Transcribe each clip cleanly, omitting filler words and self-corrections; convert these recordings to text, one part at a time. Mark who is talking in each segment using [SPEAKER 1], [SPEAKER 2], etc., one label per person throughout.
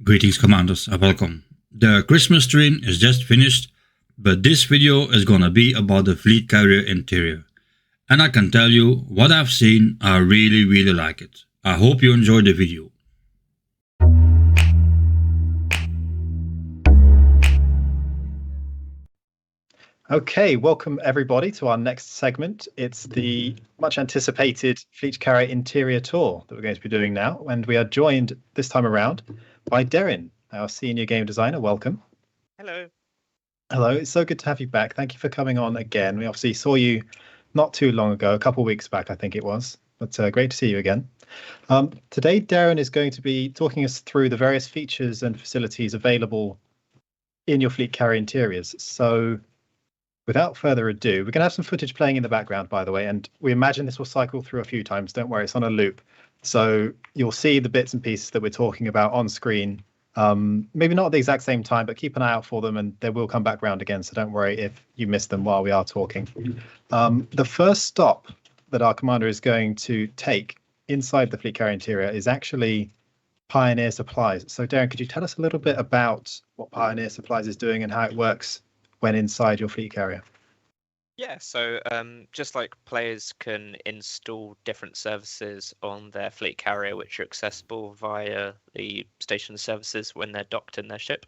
[SPEAKER 1] Greetings commanders and welcome. The Christmas train is just finished, but this video is gonna be about the fleet carrier interior. And I can tell you, what I've seen, I really like it. I hope you enjoyed the video.
[SPEAKER 2] Okay, welcome everybody to our next segment. It's the much anticipated fleet carrier interior tour that we're going to be doing now, and we are joined this time around by Darren, our senior game designer. Welcome.
[SPEAKER 3] Hello.
[SPEAKER 2] Hello, it's so good to have you back. Thank you for coming on again. We obviously saw you not too long ago, a couple of weeks back, I think it was, but great to see you again. Today, Darren is going to be talking us through the various features and facilities available in your fleet carrier interiors. So without further ado, we're going to have some footage playing in the background, by the way, and we imagine this will cycle through a few times. Don't worry, it's on a loop. So you'll see the bits and pieces that we're talking about on screen. Maybe not at the exact same time, but keep an eye out for them and they will come back round again. So don't worry if you miss them while we are talking. The first stop that our commander is going to take inside the fleet carrier interior is actually Pioneer Supplies. So Darren, could you tell us a little bit about what Pioneer Supplies is doing and how it works when inside your fleet carrier?
[SPEAKER 3] Yeah, so just like players can install different services on their fleet carrier, which are accessible via the station services when they're docked in their ship,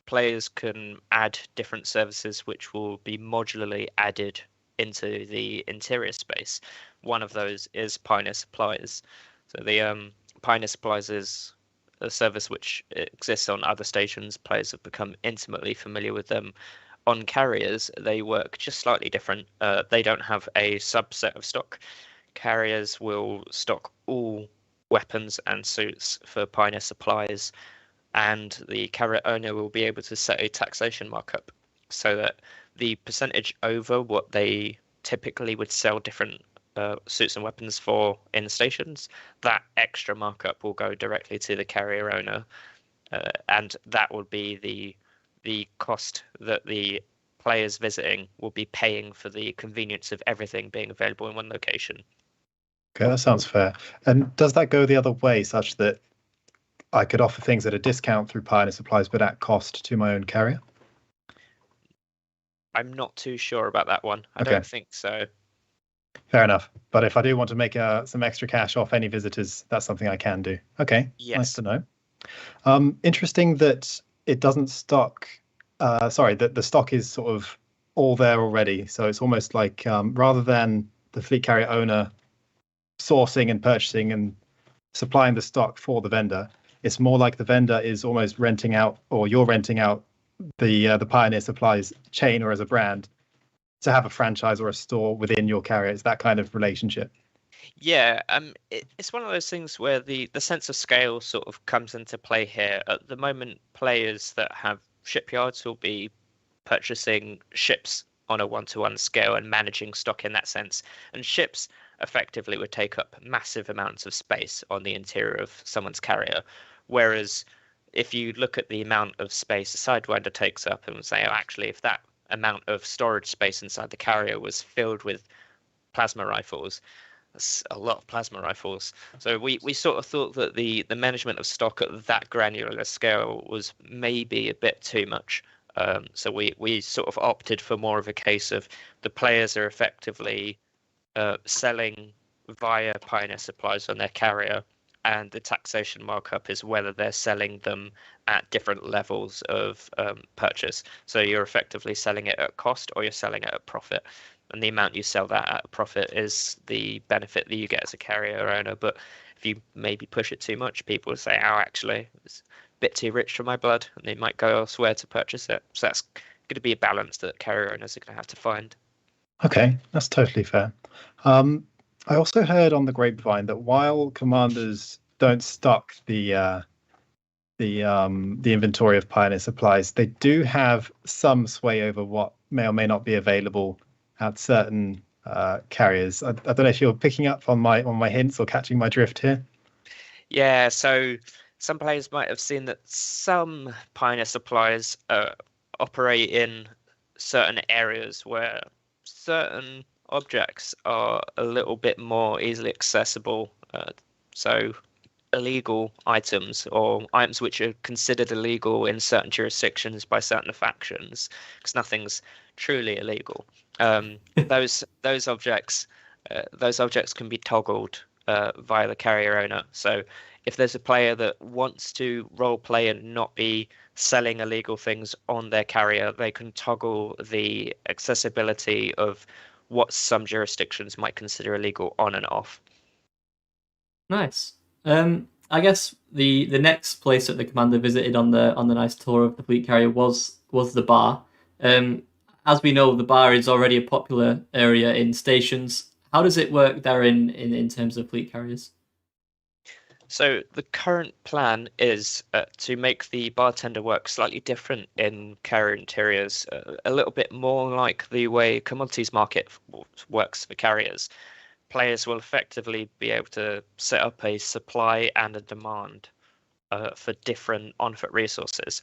[SPEAKER 3] players can add different services which will be modularly added into the interior space. One of those is Pioneer Supplies. So the Pioneer Supplies is a service which exists on other stations. Players have become intimately familiar with them. On carriers, they work just slightly different. They don't have a subset of stock. Carriers will stock all weapons and suits for Pioneer Supplies, and the carrier owner will be able to set a taxation markup so that the percentage over what they typically would sell different suits and weapons for in stations, that extra markup will go directly to the carrier owner, and that would be the cost that the players visiting will be paying for the convenience of everything being available in one location.
[SPEAKER 2] Okay, that sounds fair. And does that go the other way, such that I could offer things at a discount through Pioneer Supplies, but at cost to my own carrier?
[SPEAKER 3] I'm not too sure about that one. I
[SPEAKER 2] Okay.
[SPEAKER 3] don't think so.
[SPEAKER 2] Fair enough. But if I do want to make some extra cash off any visitors, that's something I can do. Okay,
[SPEAKER 3] Yes.
[SPEAKER 2] Nice to know. Interesting that it doesn't stock. That the stock is sort of all there already. So it's almost like rather than the fleet carrier owner sourcing and purchasing and supplying the stock for the vendor, it's more like the vendor is almost renting out, or you're renting out the Pioneer Supplies chain or as a brand to have a franchise or a store within your carrier. It's that kind of relationship.
[SPEAKER 3] Yeah, it's one of those things where the sense of scale sort of comes into play here. At the moment, players that have shipyards will be purchasing ships on a one-to-one scale and managing stock in that sense. And ships effectively would take up massive amounts of space on the interior of someone's carrier. Whereas if you look at the amount of space a Sidewinder takes up and say, oh, actually, if that amount of storage space inside the carrier was filled with plasma rifles, that's a lot of plasma rifles. So we sort of thought that the management of stock at that granular scale was maybe a bit too much. So we sort of opted for more of a case of the players are effectively selling via Pioneer Supplies on their carrier, and the taxation markup is whether they're selling them at different levels of purchase. So you're effectively selling it at cost or you're selling it at profit. And the amount you sell that at a profit is the benefit that you get as a carrier owner. But if you maybe push it too much, people will say, oh, actually, it's a bit too rich for my blood, and they might go elsewhere to purchase it. So that's going to be a balance that carrier owners are going to have to find.
[SPEAKER 2] Okay, that's totally fair. I also heard on the grapevine that while commanders don't stock the inventory of Pioneer Supplies, they do have some sway over what may or may not be available at certain carriers. I don't know if you're picking up on my hints or catching my drift here.
[SPEAKER 3] Yeah, so some players might have seen that some Pioneer Supplies operate in certain areas where certain objects are a little bit more easily accessible. So illegal items or items which are considered illegal in certain jurisdictions by certain factions, because nothing's truly illegal. Those objects can be toggled via the carrier owner. So if there's a player that wants to role play and not be selling illegal things on their carrier, they can toggle the accessibility of what some jurisdictions might consider illegal on and off.
[SPEAKER 4] Nice. I guess the next place that the commander visited on the nice tour of the fleet carrier was the bar. As we know, the bar is already a popular area in stations. How does it work there in terms of fleet carriers?
[SPEAKER 3] So the current plan is to make the bartender work slightly different in carrier interiors, a little bit more like the way commodities market works for carriers. Players will effectively be able to set up a supply and a demand for different on-foot resources.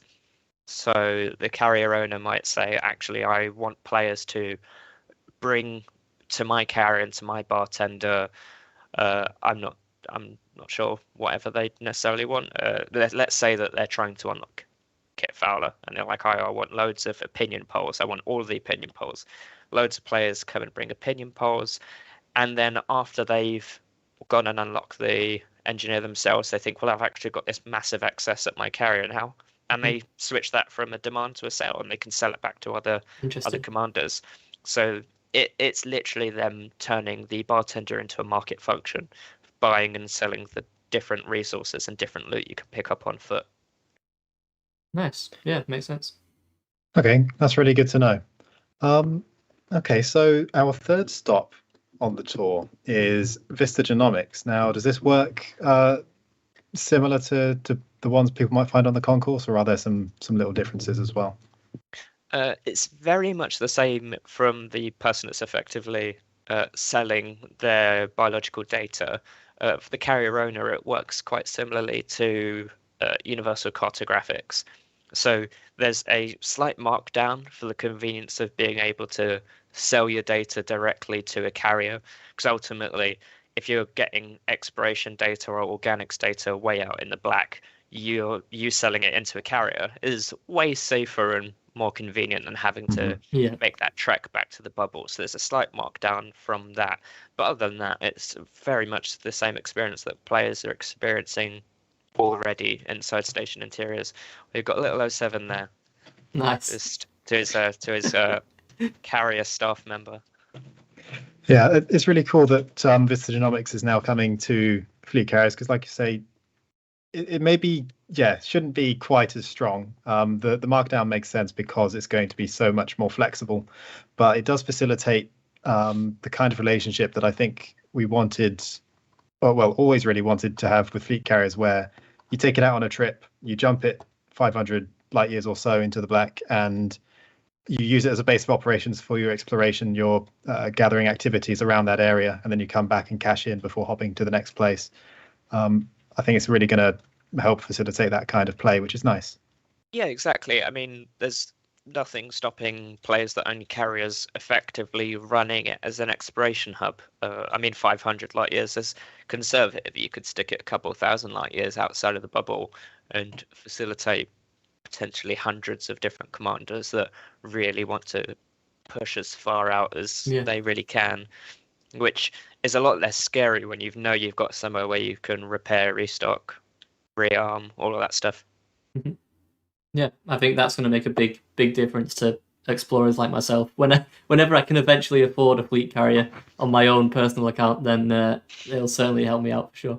[SPEAKER 3] So the carrier owner might say, actually, I want players to bring to my carrier and to my bartender. I'm not sure whatever they necessarily want. Let's say that they're trying to unlock Kit Fowler, and they're like, I want loads of opinion polls. I want all of the opinion polls. Loads of players come and bring opinion polls. And then after they've gone and unlocked the engineer themselves, they think, well, I've actually got this massive excess at my carrier now. And they switch that from a demand to a sale, and they can sell it back to other commanders. So it's literally them turning the bartender into a market function, buying and selling the different resources and different loot you can pick up on foot.
[SPEAKER 4] Nice. Yeah, makes sense.
[SPEAKER 2] Okay, that's really good to know. Okay, so our third stop on the tour is Vista Genomics. Now, does this work similar to the ones people might find on the concourse, or are there some little differences as well?
[SPEAKER 3] It's very much the same from the person that's effectively selling their biological data. For the carrier owner, it works quite similarly to universal cartographics. So there's a slight markdown for the convenience of being able to sell your data directly to a carrier, because ultimately, if you're getting exploration data or organics data way out in the black, you selling it into a carrier is way safer and more convenient than having to make that trek back to the bubble. So there's a slight markdown from that. But other than that, it's very much the same experience that players are experiencing already inside station interiors. We've got little 07 there.
[SPEAKER 4] Nice.
[SPEAKER 3] Just to his carrier staff member.
[SPEAKER 2] Yeah, it's really cool that Vista Genomics is now coming to fleet carriers, because, like you say, it may be, shouldn't be quite as strong. The markdown makes sense because it's going to be so much more flexible, but it does facilitate the kind of relationship that I think we wanted, always really wanted to have with fleet carriers, where you take it out on a trip, you jump it 500 light years or so into the black, and you use it as a base of operations for your exploration, your gathering activities around that area, and then you come back and cash in before hopping to the next place. I think it's really going to help facilitate that kind of play, which is nice.
[SPEAKER 3] Yeah, exactly. I mean, there's nothing stopping players that own carriers effectively running it as an exploration hub. 500 light years is conservative. You could stick it a couple thousand light years outside of the bubble and facilitate potentially hundreds of different commanders that really want to push as far out as they really can, which is a lot less scary when you've got somewhere where you can repair, restock, rearm, all of that stuff.
[SPEAKER 4] Mm-hmm. Yeah, I think that's going to make a big difference to explorers like myself. Whenever I can eventually afford a fleet carrier on my own personal account, then it'll certainly help me out for sure.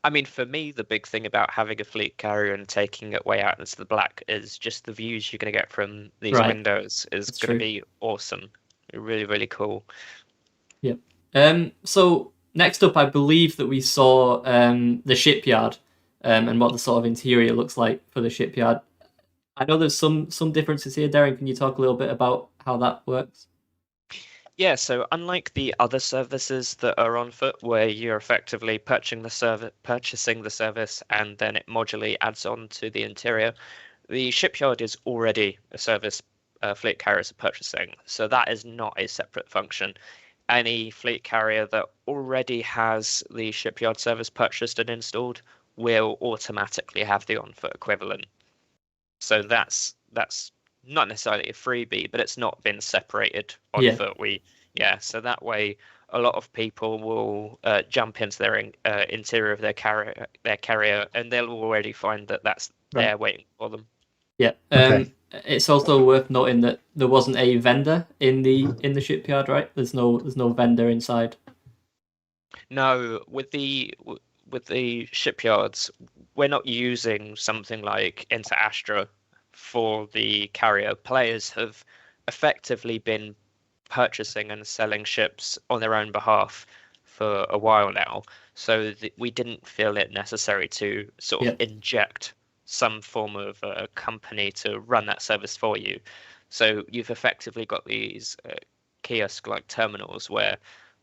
[SPEAKER 3] I mean, for me, the big thing about having a fleet carrier and taking it way out into the black is just the views you're going to get from these windows is going to be awesome. Really, really cool.
[SPEAKER 4] Yep. So next up, I believe that we saw the shipyard and what the sort of interior looks like for the shipyard. I know there's some differences here. Darren, can you talk a little bit about how that works?
[SPEAKER 3] Yeah, so unlike the other services that are on foot, where you're effectively purchasing the service and then it modularly adds on to the interior, the shipyard is already a service fleet carriers are purchasing. So that is not a separate function. Any fleet carrier that already has the shipyard service purchased and installed will automatically have the on-foot equivalent. So that's not necessarily a freebie, but it's not been separated on foot. So that way a lot of people will jump into their interior of their carrier, and they'll already find that that's there waiting for them.
[SPEAKER 4] Yeah. It's also worth noting that there wasn't a vendor in the shipyard, right? There's no vendor inside.
[SPEAKER 3] No, with the shipyards, we're not using something like Inter Astra for the carrier. Players have effectively been purchasing and selling ships on their own behalf for a while now, so we didn't feel it necessary to sort of inject some form of a company to run that service for you. So you've effectively got these kiosk-like terminals where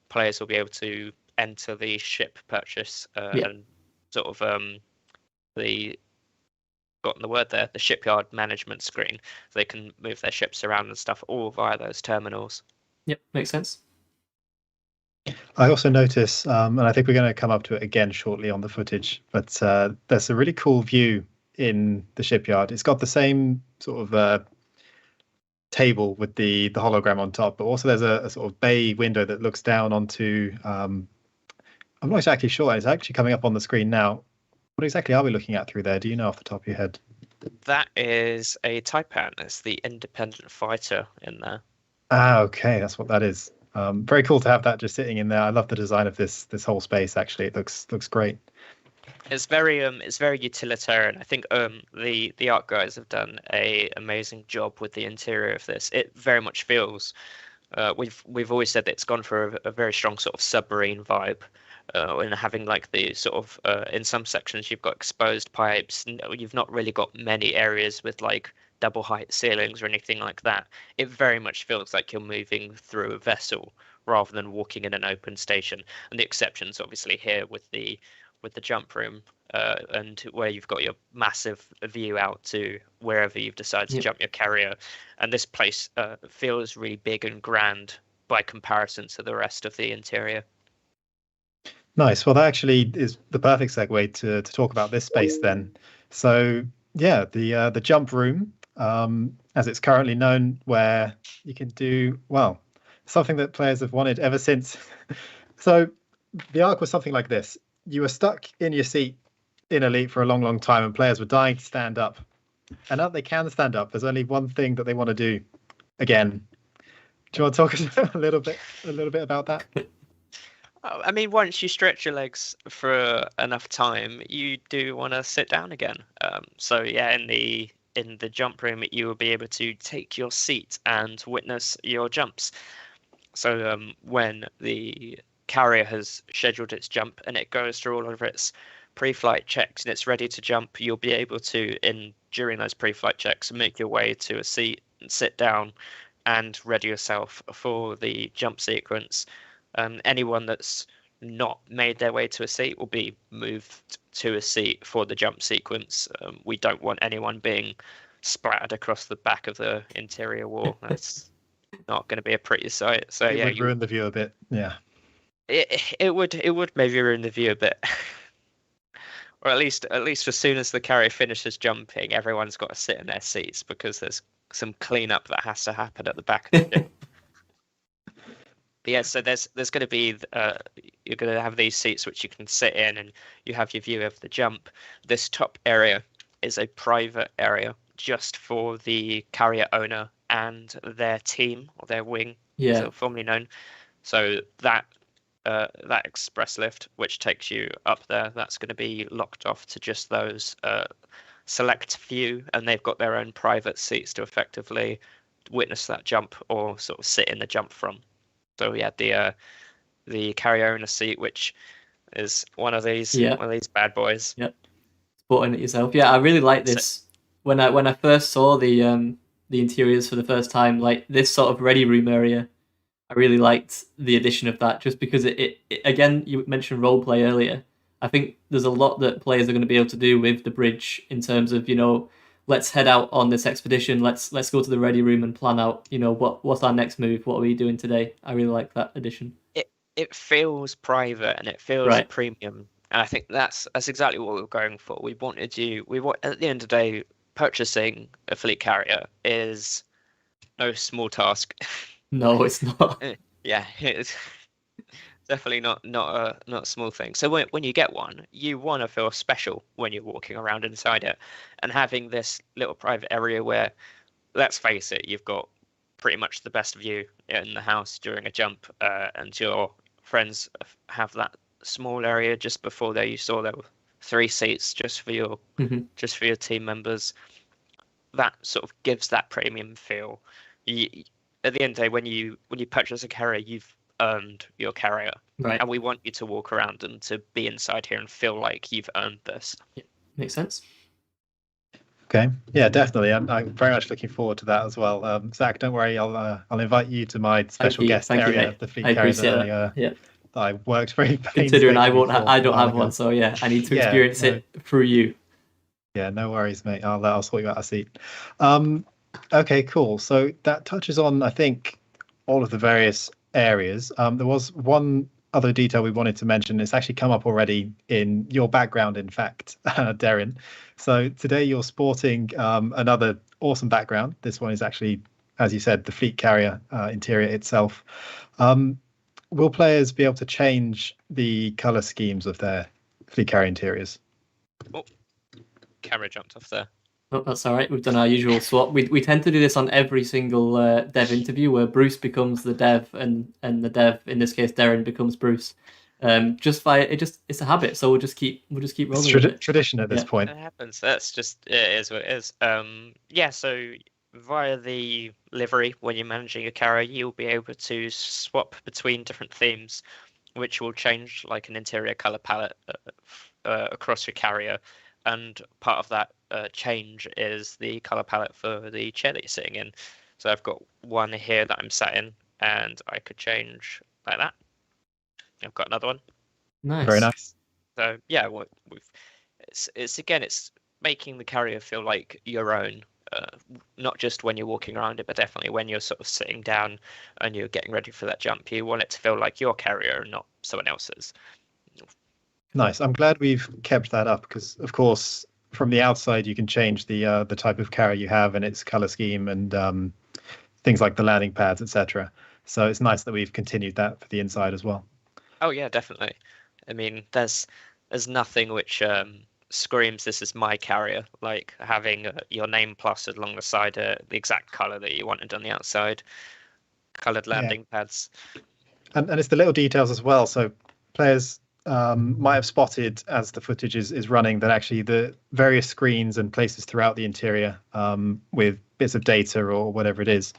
[SPEAKER 3] players will be able to enter the ship purchase and sort of the shipyard management screen, so they can move their ships around and stuff all via those terminals.
[SPEAKER 4] Yep, makes sense.
[SPEAKER 2] I also notice, and I think we're going to come up to it again shortly on the footage, but there's a really cool view in the shipyard. It's got the same sort of table with the hologram on top, but also there's a sort of bay window that looks down onto, I'm not exactly sure, it's actually coming up on the screen now. What exactly are we looking at through there? Do you know off the top of your head?
[SPEAKER 3] That is a Taipan. It's the independent fighter in there.
[SPEAKER 2] Ah, okay, that's what that is. Very cool to have that just sitting in there. I love the design of this whole space. Actually, it looks great.
[SPEAKER 3] It's very utilitarian. I think the art guys have done a amazing job with the interior of this. It very much feels we've always said that it's gone for a very strong sort of submarine vibe. And having like the sort of in some sections you've got exposed pipes. You've not really got many areas with like double height ceilings or anything like that. It very much feels like you're moving through a vessel rather than walking in an open station. And the exceptions obviously here with the jump room and where you've got your massive view out to wherever you've decided to jump your carrier. And this place feels really big and grand by comparison to the rest of the interior.
[SPEAKER 2] Nice. Well, that actually is the perfect segue to talk about this space then. So yeah, the jump room, as it's currently known, where you can do, well, something that players have wanted ever since. So the arc was something like this. You were stuck in your seat in Elite for a long, long time, and players were dying to stand up. And now they can stand up. There's only one thing that they want to do again. Do you want to talk a little bit about that?
[SPEAKER 3] I mean, once you stretch your legs for enough time, you do want to sit down again. So yeah, in the jump room, you will be able to take your seat and witness your jumps. So when the carrier has scheduled its jump and it goes through all of its pre-flight checks and it's ready to jump, you'll be able to, during those pre-flight checks, make your way to a seat and sit down and ready yourself for the jump sequence. Anyone that's not made their way to a seat will be moved to a seat for the jump sequence. We don't want anyone being splattered across the back of the interior wall. That's not going to be a pretty sight. So
[SPEAKER 2] it would ruin the view a bit. Yeah,
[SPEAKER 3] it would maybe ruin the view a bit, or at least as soon as the carrier finishes jumping, everyone's got to sit in their seats because there's some cleanup that has to happen at the back of the ship. Yeah, so there's going to be you're going to have these seats which you can sit in, and you have your view of the jump. This top area is a private area just for the carrier owner and their team or their wing, as it's formerly known. So that express lift which takes you up there, that's going to be locked off to just those select few, and they've got their own private seats to effectively witness that jump or sort of sit in the jump from. So yeah, the carrier owner seat, which is one of these bad boys.
[SPEAKER 4] Yep, spotting it yourself. Yeah, I really like this. When I first saw the interiors for the first time, like this sort of ready room area, I really liked the addition of that. Just because it again, you mentioned role play earlier. I think there's a lot that players are going to be able to do with the bridge in terms of, let's head out on this expedition. Let's go to the ready room and plan out, what's our next move? What are we doing today? I really like that addition.
[SPEAKER 3] It feels private and it feels premium And I think that's exactly what we were going for. We want at the end of the day, purchasing a fleet carrier is no small task.
[SPEAKER 4] No, it's not.
[SPEAKER 3] Yeah, it's definitely not a small thing. So when you get one, you want to feel special when you're walking around inside it, and having this little private area where, let's face it, you've got pretty much the best view in the house during a jump, and your friends have that small area just before there. You saw there were 3 seats just for your team members. That sort of gives that premium feel. At the end of the day, when you purchase a carrier, you've earned your carrier,
[SPEAKER 4] Right.
[SPEAKER 3] and we want you to walk around and to be inside here and feel like you've earned this.
[SPEAKER 4] Yeah, makes sense.
[SPEAKER 2] Okay, yeah, definitely. I'm very much looking forward to that as well. Zach, don't worry, I'll invite you to my special guest area of the fleet carrier that I worked very
[SPEAKER 4] considering I don't have one, so yeah, I need to experience it through you.
[SPEAKER 2] Yeah, no worries, mate. I'll sort you out a seat. Okay, cool. So that touches on, I think, all of the various areas. There was one other detail we wanted to mention. It's actually come up already in your background, in fact, Darren. So today you're sporting another awesome background. This one is actually, as you said, the fleet carrier interior itself. Will players be able to change the color schemes of their fleet carrier interiors?
[SPEAKER 3] Oh, camera jumped off there.
[SPEAKER 4] Oh, that's all right. We've done our usual swap. We tend to do this on every single dev interview where Bruce becomes the dev and the dev, in this case Darren, becomes Bruce. It's a habit, so we'll just keep rolling.
[SPEAKER 2] It's tradition at this point.
[SPEAKER 3] It happens. It is what it is. So via the livery, when you're managing a carrier, you'll be able to swap between different themes, which will change like an interior color palette across your carrier. And part of that change is the color palette for the chair that you're sitting in. So I've got one here that I'm sat in, and I could change like that. I've got another one.
[SPEAKER 4] Nice.
[SPEAKER 2] Very nice.
[SPEAKER 3] So yeah, it's making the carrier feel like your own, not just when you're walking around it, but definitely when you're sort of sitting down and you're getting ready for that jump. You want it to feel like your carrier and not someone else's.
[SPEAKER 2] Nice. I'm glad we've kept that up because, of course, from the outside you can change the type of carrier you have and its color scheme and things like the landing pads, etc. So it's nice that we've continued that for the inside as well.
[SPEAKER 3] Oh yeah, definitely. I mean, there's nothing which screams this is my carrier, like having your name plastered along the side, the exact color that you wanted on the outside, colored landing pads.
[SPEAKER 2] And it's the little details as well. So players might have spotted as the footage is running that actually the various screens and places throughout the interior with bits of data or whatever it is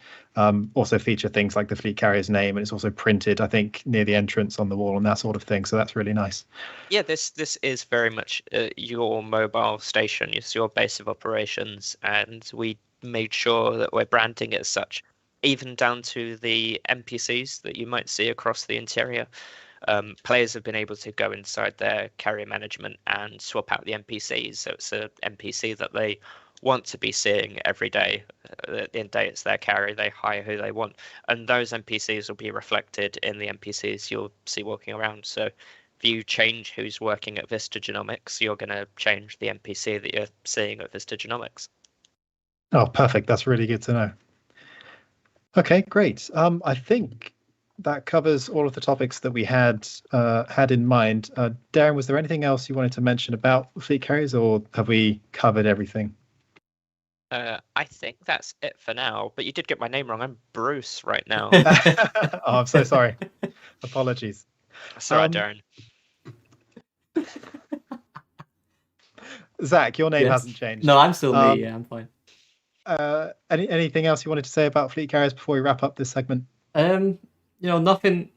[SPEAKER 2] also feature things like the fleet carrier's name, and it's also printed, I think, near the entrance on the wall and that sort of thing. So that's really nice.
[SPEAKER 3] Yeah, this is very much your mobile station. It's your base of operations, and we made sure that we're branding it as such, even down to the NPCs that you might see across the interior. Players have been able to go inside their carrier management and swap out the NPCs. So it's an NPC that they want to be seeing every day. At the end of the day, it's their carrier. They hire who they want. And those NPCs will be reflected in the NPCs you'll see walking around. So if you change who's working at Vista Genomics, you're going to change the NPC that you're seeing at Vista Genomics.
[SPEAKER 2] Oh, perfect. That's really good to know. Okay, great. I think that covers all of the topics that we had in mind. Darren, was there anything else you wanted to mention about fleet carriers, or have we covered everything?
[SPEAKER 3] I think that's it for now, but you did get my name wrong. I'm Bruce right now.
[SPEAKER 2] Oh, I'm so sorry. Apologies.
[SPEAKER 3] That's all right, Darren.
[SPEAKER 2] Zach, your name hasn't changed.
[SPEAKER 4] No, I'm still me. Yeah, I'm fine.
[SPEAKER 2] Anything else you wanted to say about fleet carriers before we wrap up this segment?
[SPEAKER 4] Nothing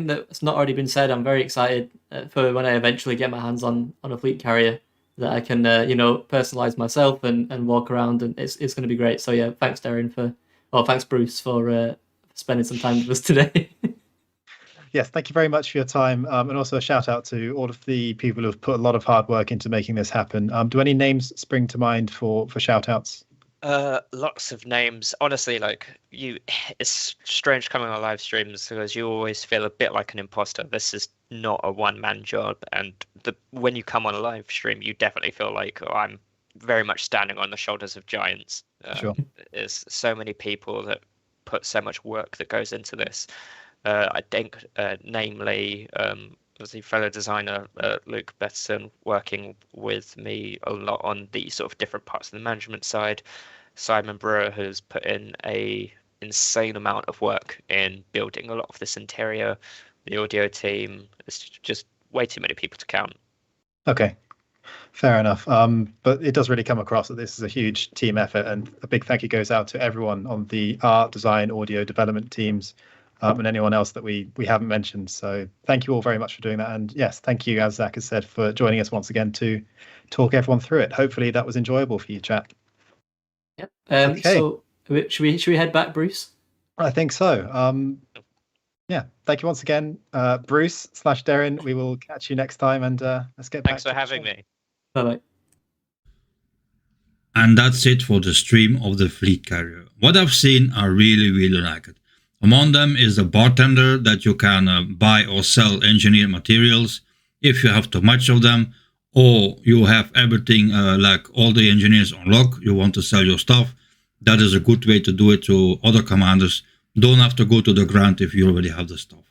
[SPEAKER 4] that's not already been said. I'm very excited for when I eventually get my hands on a fleet carrier that I can, personalize myself and walk around, and it's going to be great. So yeah, thanks Darren thanks Bruce for spending some time with us today.
[SPEAKER 2] Yes, thank you very much for your time, and also a shout out to all of the people who have put a lot of hard work into making this happen. Do any names spring to mind for shout outs?
[SPEAKER 3] Lots of names. Honestly, it's strange coming on live streams because you always feel a bit like an imposter. This is not a one-man job, and when you come on a live stream, you definitely feel like, oh, I'm very much standing on the shoulders of giants.
[SPEAKER 2] Sure.
[SPEAKER 3] There's so many people that put so much work that goes into this. I think, namely, obviously fellow designer Luke Betterton working with me a lot on the sort of different parts of the management side. Simon Brewer has put in a insane amount of work in building a lot of this interior. The audio team, it's just way too many people to count.
[SPEAKER 2] Okay, fair enough. But it does really come across that this is a huge team effort, and a big thank you goes out to everyone on the art, design, audio development teams, and anyone else that we haven't mentioned. So thank you all very much for doing that. And yes, thank you, as Zach has said, for joining us once again to talk everyone through it. Hopefully that was enjoyable for you, chat.
[SPEAKER 4] Yep.
[SPEAKER 2] Okay.
[SPEAKER 4] So should we head back, Bruce?
[SPEAKER 2] I think so. Yeah, thank you once again, Bruce/Darren. We will catch you next time, and let's get back.
[SPEAKER 3] Thanks for having me.
[SPEAKER 4] Bye-bye.
[SPEAKER 1] And that's it for the stream of the fleet carrier. What I've seen, I really like it. Among them is the Bartender, that you can buy or sell engineered materials if you have too much of them, or you have everything like all the engineers on lock, you want to sell your stuff. That is a good way to do it to other commanders. Don't have to go to the ground if you already have the stuff.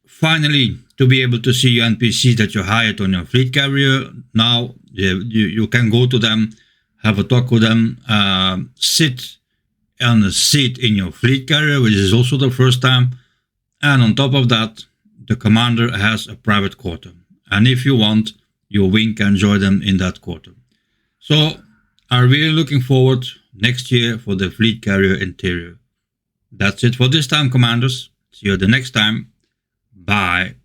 [SPEAKER 1] Finally, to be able to see your NPCs that you hired on your fleet carrier, now you can go to them, have a talk with them, sit on a seat in your fleet carrier, which is also the first time. And on top of that, the commander has a private quarter. And if you want, your wing can join them in that quarter. So I'm really looking forward next year for the fleet carrier interior. That's it for this time, commanders. See you the next time. Bye.